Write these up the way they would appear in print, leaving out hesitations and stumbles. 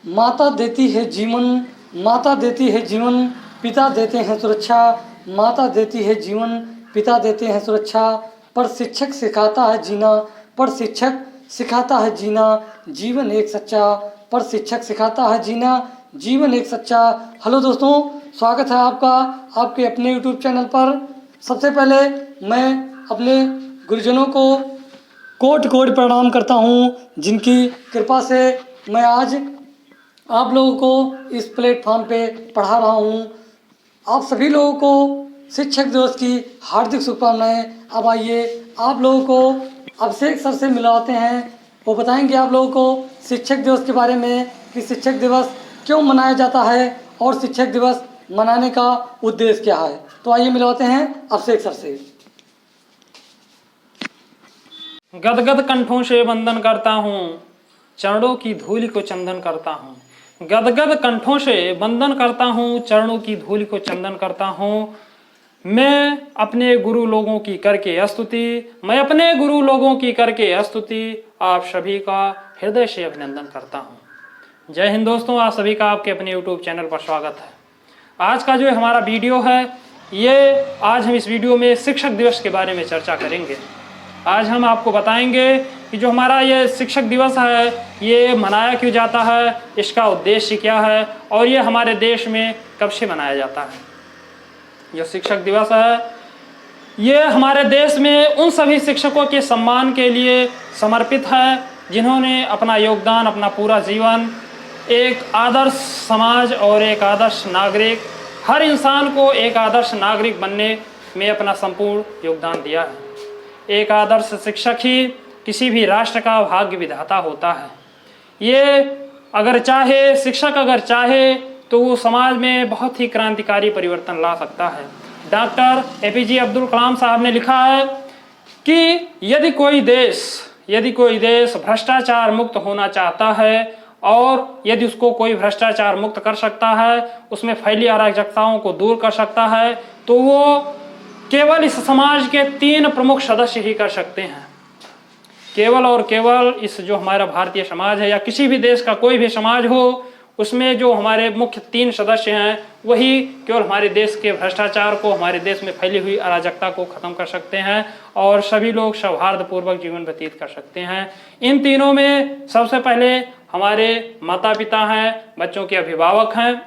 माता देती है जीवन, माता देती है जीवन, पिता देते हैं सुरक्षा। माता देती है जीवन, पिता देते हैं सुरक्षा। पर शिक्षक सिखाता है जीना, पर शिक्षक सिखाता है जीना, जीवन एक सच्चा। पर शिक्षक सिखाता है जीना, जीवन एक सच्चा। हेलो दोस्तों, स्वागत है आपका आपके अपने यूट्यूब चैनल पर। सबसे पहले मैं अपने गुरुजनों को कोटि कोटि प्रणाम करता हूँ, जिनकी कृपा से मैं आज आप लोगों को इस प्लेटफॉर्म पे पढ़ा रहा हूँ। आप सभी लोगों को शिक्षक दिवस की हार्दिक शुभकामनाएं। अब आइए आप लोगों को अभिषेक सर से मिलाते हैं। वो बताएंगे आप लोगों को शिक्षक दिवस के बारे में कि शिक्षक दिवस क्यों मनाया जाता है और शिक्षक दिवस मनाने का उद्देश्य क्या है। तो आइए मिलवाते हैं अभिषेक सर से। गदगद कंठों से वंदन करता हूँ, चरणों की धूलि को चंदन करता हूँ। गदगद कंठों से वंदन करता हूँ, चरणों की धूलि को चंदन करता हूँ। मैं अपने गुरु लोगों की करके स्तुति, मैं अपने गुरु लोगों की करके स्तुति आप सभी का हृदय से अभिनंदन करता हूँ। जय हिंद दोस्तों, आप सभी का आपके अपने यूट्यूब चैनल पर स्वागत है। आज का जो हमारा वीडियो है, ये आज हम इस वीडियो में शिक्षक दिवस के बारे में चर्चा करेंगे। आज हम आपको बताएंगे कि जो हमारा ये शिक्षक दिवस है, ये मनाया क्यों जाता है, इसका उद्देश्य क्या है और ये हमारे देश में कब से मनाया जाता है। जो शिक्षक दिवस है, ये हमारे देश में उन सभी शिक्षकों के सम्मान के लिए समर्पित है जिन्होंने अपना योगदान, अपना पूरा जीवन एक आदर्श समाज और एक आदर्श नागरिक, हर इंसान को एक आदर्श नागरिक बनने में अपना संपूर्ण योगदान दिया है। एक आदर्श शिक्षक ही किसी भी राष्ट्र का भाग्य विधाता होता है। ये अगर चाहे, शिक्षक अगर चाहे तो वो समाज में बहुत ही क्रांतिकारी परिवर्तन ला सकता है। डॉक्टर APJ अब्दुल कलाम साहब ने लिखा है कि यदि कोई देश भ्रष्टाचार मुक्त होना चाहता है और यदि उसको कोई भ्रष्टाचार मुक्त कर सकता है, उसमें फैली अराजकताओं को दूर कर सकता है, तो वो केवल इस समाज के 3 प्रमुख सदस्य ही कर सकते हैं। केवल और केवल इस जो हमारा भारतीय समाज है या किसी भी देश का कोई भी समाज हो, उसमें जो हमारे मुख्य 3 सदस्य हैं, वही केवल हमारे देश के भ्रष्टाचार को, हमारे देश में फैली हुई अराजकता को खत्म कर सकते हैं और सभी लोग सौहार्दपूर्वक जीवन व्यतीत कर सकते हैं। इन तीनों में सबसे पहले हमारे माता पिता हैं, बच्चों के अभिभावक हैं,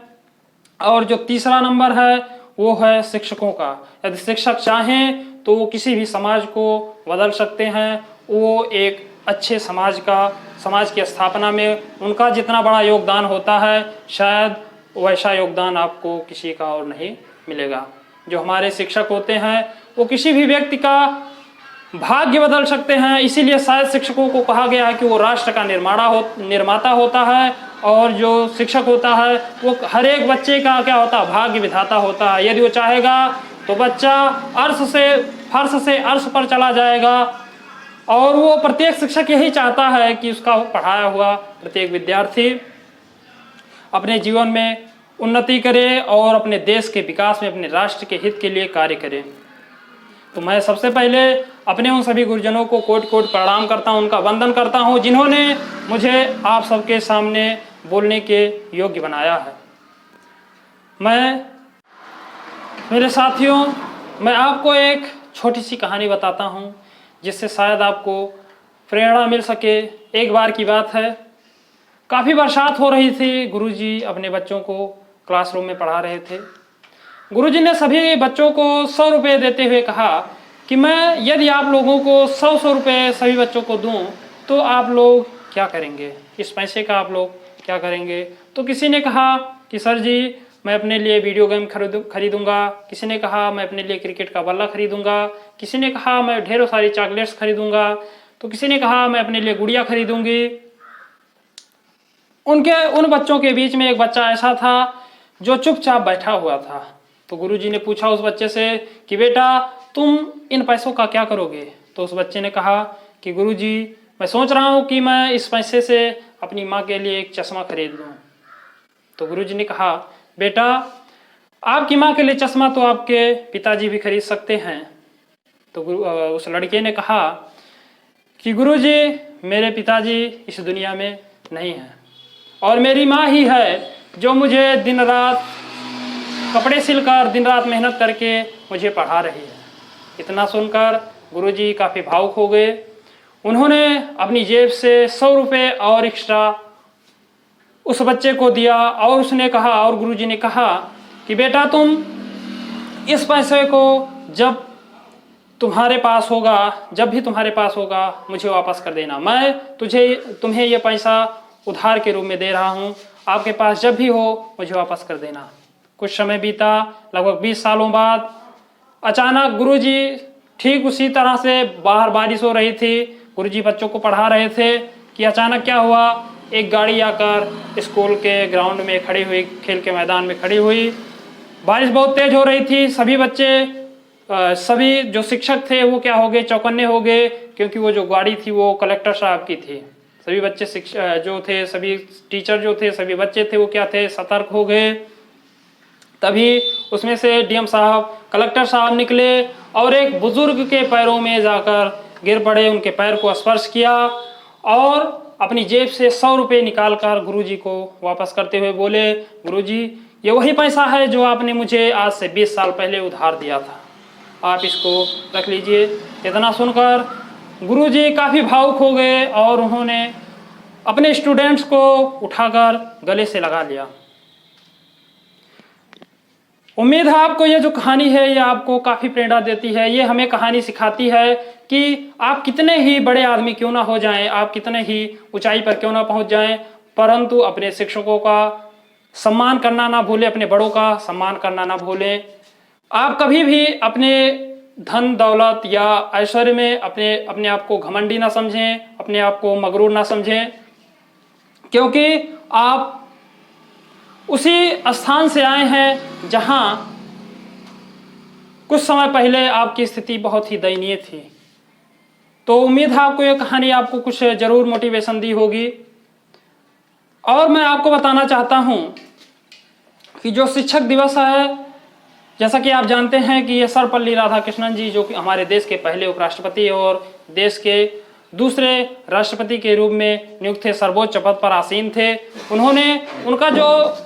और जो तीसरा नंबर है वो है शिक्षकों का। यदि शिक्षक चाहें तो वो किसी भी समाज को बदल सकते हैं। वो एक अच्छे समाज की स्थापना में उनका जितना बड़ा योगदान होता है, शायद वैसा योगदान आपको किसी का और नहीं मिलेगा। जो हमारे शिक्षक होते हैं वो किसी भी व्यक्ति का भाग्य बदल सकते हैं। इसीलिए शायद शिक्षकों को कहा गया है कि वो राष्ट्र का निर्माता होता है, और जो शिक्षक होता है वो हर एक बच्चे का क्या होता है, भाग्य विधाता होता है। यदि वो चाहेगा तो बच्चा फर्श से अर्श पर चला जाएगा, और वो प्रत्येक शिक्षक यही चाहता है कि उसका पढ़ाया हुआ प्रत्येक विद्यार्थी अपने जीवन में उन्नति करे और अपने देश के विकास में, अपने राष्ट्र के हित के लिए कार्य करे। तो मैं सबसे पहले अपने उन सभी गुरुजनों को कोटि कोटि प्रणाम करता हूँ, उनका वंदन करता हूँ जिन्होंने मुझे आप सबके सामने बोलने के योग्य बनाया है। मेरे साथियों, मैं आपको एक छोटी सी कहानी बताता हूँ जिससे शायद आपको प्रेरणा मिल सके। एक बार की बात है, काफ़ी बरसात हो रही थी। गुरुजी अपने बच्चों को क्लासरूम में पढ़ा रहे थे। गुरुजी ने सभी बच्चों को 100 रुपये देते हुए कहा कि मैं यदि आप लोगों को 100 रुपये सभी बच्चों को दूं तो आप लोग क्या करेंगे, इस पैसे का आप लोग क्या करेंगे। तो किसी ने कहा कि सर जी मैं अपने लिए वीडियो गेम खरीदूंगा, किसी ने कहा मैं अपने लिए क्रिकेट का बल्ला खरीदूंगा, किसी ने कहा मैं ढेरों सारी चॉकलेट्स खरीदूंगा, तो किसी ने कहा मैं अपने लिए गुड़िया खरीदूंगी। उन बच्चों के बीच में एक बच्चा ऐसा था जो चुपचाप बैठा हुआ था। तो गुरुजी ने पूछा उस बच्चे से कि बेटा तुम इन पैसों का क्या करोगे। तो उस बच्चे ने कहा कि गुरुजी मैं सोच रहा हूँ कि मैं इस पैसे से अपनी माँ के लिए एक चश्मा खरीद लूँ। तो गुरुजी ने कहा बेटा आपकी माँ के लिए चश्मा तो आपके पिताजी भी खरीद सकते हैं। तो उस लड़के ने कहा कि गुरुजी मेरे पिताजी इस दुनिया में नहीं हैं, और मेरी माँ ही है जो मुझे दिन रात कपड़े सिलकर दिन रात मेहनत करके मुझे पढ़ा रही है। इतना सुनकर गुरुजी काफ़ी भावुक हो गए। उन्होंने अपनी जेब से 100 रुपये और एक्स्ट्रा उस बच्चे को दिया और उसने कहा, और गुरुजी ने कहा कि बेटा तुम इस पैसे को जब भी तुम्हारे पास होगा मुझे वापस कर देना। मैं तुम्हें ये पैसा उधार के रूप में दे रहा हूँ, आपके पास जब भी हो मुझे वापस कर देना। कुछ समय बीता, लगभग 20 सालों बाद अचानक गुरुजी ठीक उसी तरह से बाहर बारिश हो रही थी, गुरुजी बच्चों को पढ़ा रहे थे कि अचानक क्या हुआ, एक गाड़ी आकर स्कूल के ग्राउंड में खड़ी हुई, खेल के मैदान में खड़ी हुई। बारिश बहुत तेज हो रही थी। सभी बच्चे सभी जो शिक्षक थे वो क्या हो गए, चौकन्ने हो गए, क्योंकि वो जो गाड़ी थी वो कलेक्टर साहब की थी। सभी बच्चे जो थे, सभी टीचर जो थे, सभी बच्चे थे वो क्या थे, सतर्क हो गए। तभी उसमें से डीएम साहब, कलेक्टर साहब निकले और एक बुजुर्ग के पैरों में जाकर गिर पड़े, उनके पैर को स्पर्श किया और अपनी जेब से 100 रुपये निकालकर गुरुजी को वापस करते हुए बोले, गुरुजी ये वही पैसा है जो आपने मुझे आज से 20 साल पहले उधार दिया था, आप इसको रख लीजिए। इतना सुनकर गुरुजी काफ़ी भावुक हो गए और उन्होंने अपने स्टूडेंट्स को उठाकर गले से लगा लिया। उम्मीद है आपको ये जो कहानी है ये आपको काफ़ी प्रेरणा देती है। ये हमें कहानी सिखाती है कि आप कितने ही बड़े आदमी क्यों ना हो जाएं, आप कितने ही ऊंचाई पर क्यों ना पहुंच जाएं, परंतु अपने शिक्षकों का सम्मान करना ना भूलें, अपने बड़ों का सम्मान करना ना भूलें। आप कभी भी अपने धन दौलत या ऐश्वर्य में अपने आप को घमंडी ना समझें, अपने आप को मगरूर ना समझें, क्योंकि आप उसी स्थान से आए हैं जहां कुछ समय पहले आपकी स्थिति बहुत ही दयनीय थी। तो उम्मीद है आपको ये कहानी आपको कुछ जरूर मोटिवेशन दी होगी। और मैं आपको बताना चाहता हूं कि जो शिक्षक दिवस है, जैसा कि आप जानते हैं कि ये सर्वपल्ली राधाकृष्णन जी, जो कि हमारे देश के पहले उपराष्ट्रपति और देश के दूसरे राष्ट्रपति के रूप में नियुक्त थे, सर्वोच्च पद पर आसीन थे। उनका जो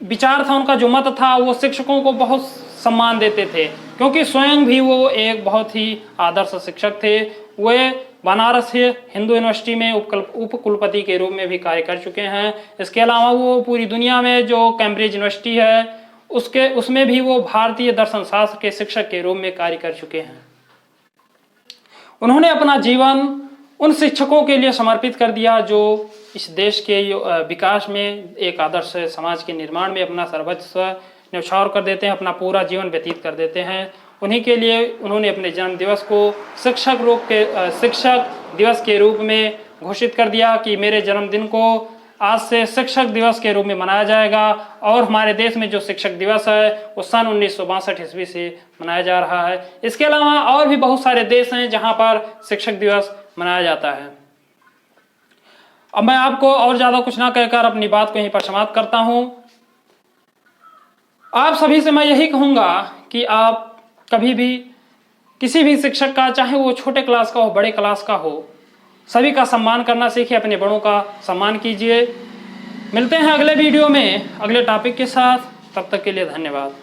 विचार था, उनका जो मत था, वो शिक्षकों को बहुत सम्मान देते थे, क्योंकि स्वयं भी वो एक बहुत ही आदर्श शिक्षक थे। वे बनारस हिंदू यूनिवर्सिटी में उप कुलपति के रूप में भी कार्य कर चुके हैं। इसके अलावा वो पूरी दुनिया में जो कैम्ब्रिज यूनिवर्सिटी है उसमें भी वो भारतीय दर्शन शास्त्र के शिक्षक के रूप में कार्य कर चुके हैं। उन्होंने अपना जीवन उन शिक्षकों के लिए समर्पित कर दिया जो इस देश के विकास में, एक आदर्श समाज के निर्माण में अपना सर्वस्व न्यौछावर कर देते हैं, अपना पूरा जीवन व्यतीत कर देते हैं। उन्हीं के लिए उन्होंने अपने जन्म दिवस को शिक्षक दिवस के रूप में घोषित कर दिया कि मेरे जन्मदिन को आज से शिक्षक दिवस के रूप में मनाया जाएगा। और हमारे देश में जो शिक्षक दिवस है वो सन 1962 ईस्वी से मनाया जा रहा है। इसके अलावा और भी बहुत सारे देश हैं जहां पर शिक्षक दिवस मनाया जाता है। अब मैं आपको और ज़्यादा कुछ ना कहकर अपनी बात को यहीं पर समाप्त करता हूं। आप सभी से मैं यही कहूँगा कि आप कभी भी किसी भी शिक्षक का, चाहे वो छोटे क्लास का हो, बड़े क्लास का हो, सभी का सम्मान करना सीखिए, अपने बड़ों का सम्मान कीजिए। मिलते हैं अगले वीडियो में अगले टॉपिक के साथ। तब तक के लिए धन्यवाद।